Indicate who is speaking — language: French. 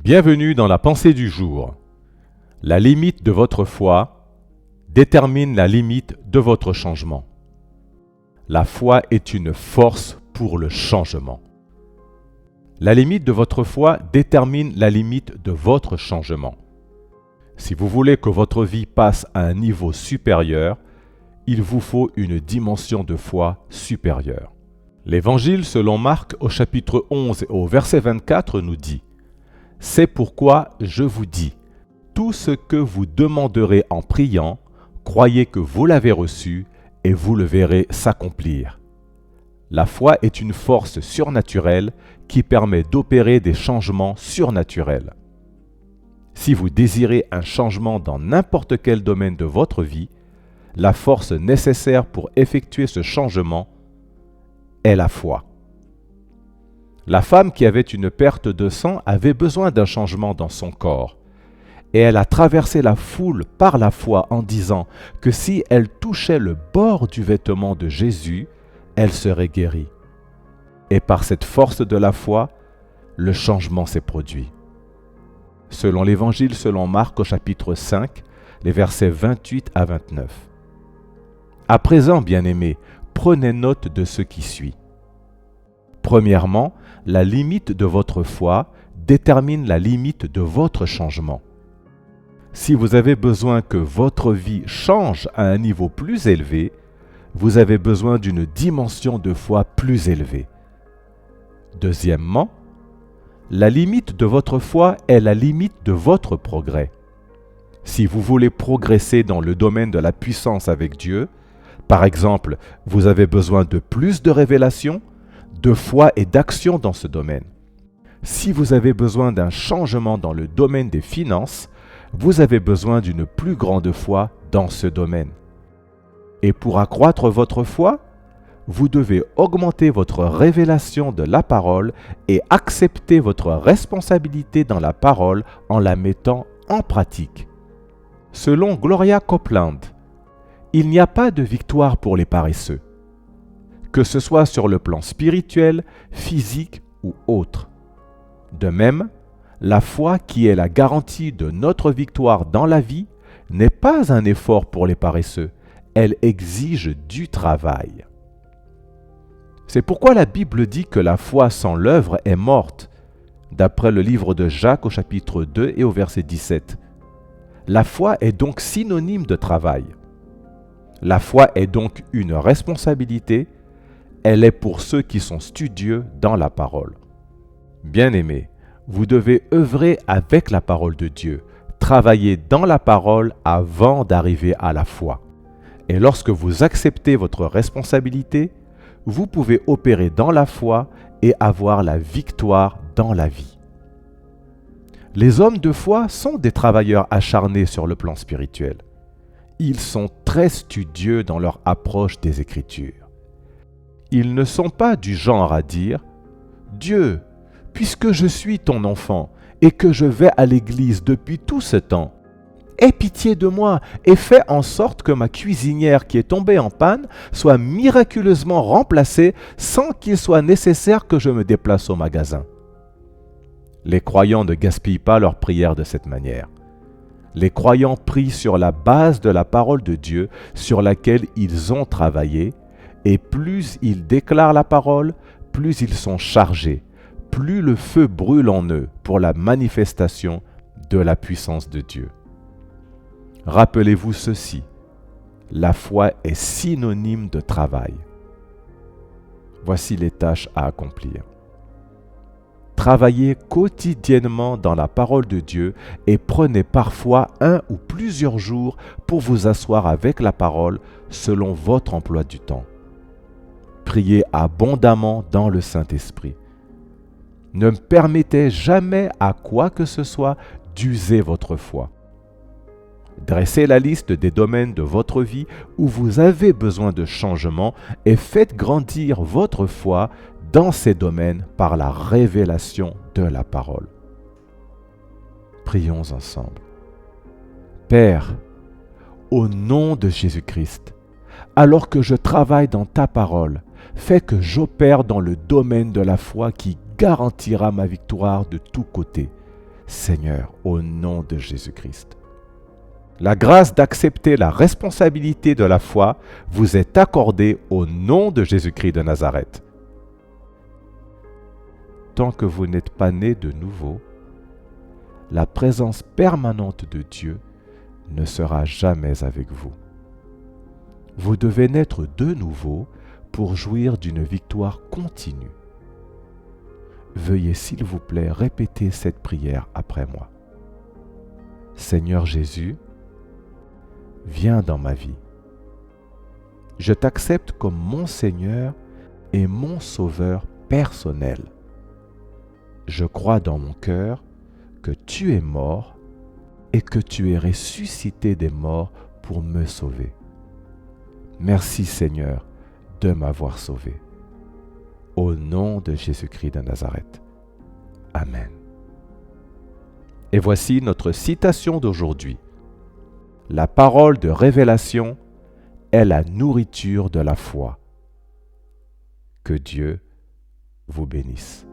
Speaker 1: Bienvenue dans la pensée du jour. La limite de votre foi détermine la limite de votre changement. La foi est une force pour le changement. La limite de votre foi détermine la limite de votre changement. Si vous voulez que votre vie passe à un niveau supérieur, il vous faut une dimension de foi supérieure. L'Évangile selon Marc au chapitre 11 et au verset 24 nous dit « C'est pourquoi je vous dis, tout ce que vous demanderez en priant, croyez que vous l'avez reçu et vous le verrez s'accomplir. » La foi est une force surnaturelle qui permet d'opérer des changements surnaturels. Si vous désirez un changement dans n'importe quel domaine de votre vie, la force nécessaire pour effectuer ce changement est la foi. La femme qui avait une perte de sang avait besoin d'un changement dans son corps. Et elle a traversé la foule par la foi en disant que si elle touchait le bord du vêtement de Jésus, elle serait guérie. Et par cette force de la foi, le changement s'est produit. Selon l'Évangile selon Marc au chapitre 5, les versets 28 à 29. À présent, bien-aimés, prenez note de ce qui suit. Premièrement, la limite de votre foi détermine la limite de votre changement. Si vous avez besoin que votre vie change à un niveau plus élevé, vous avez besoin d'une dimension de foi plus élevée. Deuxièmement, la limite de votre foi est la limite de votre progrès. Si vous voulez progresser dans le domaine de la puissance avec Dieu, par exemple, vous avez besoin de plus de révélations, de foi et d'action dans ce domaine. Si vous avez besoin d'un changement dans le domaine des finances, vous avez besoin d'une plus grande foi dans ce domaine. Et pour accroître votre foi, vous devez augmenter votre révélation de la parole et accepter votre responsabilité dans la parole en la mettant en pratique. Selon Gloria Copeland, il n'y a pas de victoire pour les paresseux, que ce soit sur le plan spirituel, physique ou autre. De même, la foi qui est la garantie de notre victoire dans la vie n'est pas un effort pour les paresseux, elle exige du travail. C'est pourquoi la Bible dit que la foi sans l'œuvre est morte, d'après le livre de Jacques au chapitre 2 et au verset 17. La foi est donc synonyme de travail. La foi est donc une responsabilité, elle est pour ceux qui sont studieux dans la parole. Bien-aimés, vous devez œuvrer avec la parole de Dieu, travailler dans la parole avant d'arriver à la foi. Et lorsque vous acceptez votre responsabilité, vous pouvez opérer dans la foi et avoir la victoire dans la vie. Les hommes de foi sont des travailleurs acharnés sur le plan spirituel. Ils sont très studieux dans leur approche des Écritures. Ils ne sont pas du genre à dire « Dieu, puisque je suis ton enfant et que je vais à l'église depuis tout ce temps, aie pitié de moi et fais en sorte que ma cuisinière qui est tombée en panne soit miraculeusement remplacée sans qu'il soit nécessaire que je me déplace au magasin. » Les croyants ne gaspillent pas leurs prières de cette manière. Les croyants prient sur la base de la parole de Dieu sur laquelle ils ont travaillé, et plus ils déclarent la parole, plus ils sont chargés, plus le feu brûle en eux pour la manifestation de la puissance de Dieu. Rappelez-vous ceci, la foi est synonyme de travail. Voici les tâches à accomplir. Travaillez quotidiennement dans la parole de Dieu et prenez parfois 1 ou plusieurs jours pour vous asseoir avec la parole selon votre emploi du temps. Priez abondamment dans le Saint-Esprit. Ne permettez jamais à quoi que ce soit d'user votre foi. Dressez la liste des domaines de votre vie où vous avez besoin de changement et faites grandir votre foi dans ces domaines par la révélation de la parole. Prions ensemble. Père, au nom de Jésus-Christ, alors que je travaille dans ta parole, fais que j'opère dans le domaine de la foi qui garantira ma victoire de tous côtés. Seigneur, au nom de Jésus-Christ. La grâce d'accepter la responsabilité de la foi vous est accordée au nom de Jésus-Christ de Nazareth. Tant que vous n'êtes pas né de nouveau, la présence permanente de Dieu ne sera jamais avec vous. Vous devez naître de nouveau pour jouir d'une victoire continue. Veuillez s'il vous plaît répéter cette prière après moi. Seigneur Jésus, viens dans ma vie. Je t'accepte comme mon Seigneur et mon Sauveur personnel. Je crois dans mon cœur que tu es mort et que tu es ressuscité des morts pour me sauver. Merci Seigneur de m'avoir sauvé. Au nom de Jésus-Christ de Nazareth. Amen. Et voici notre citation d'aujourd'hui. La parole de révélation est la nourriture de la foi. Que Dieu vous bénisse.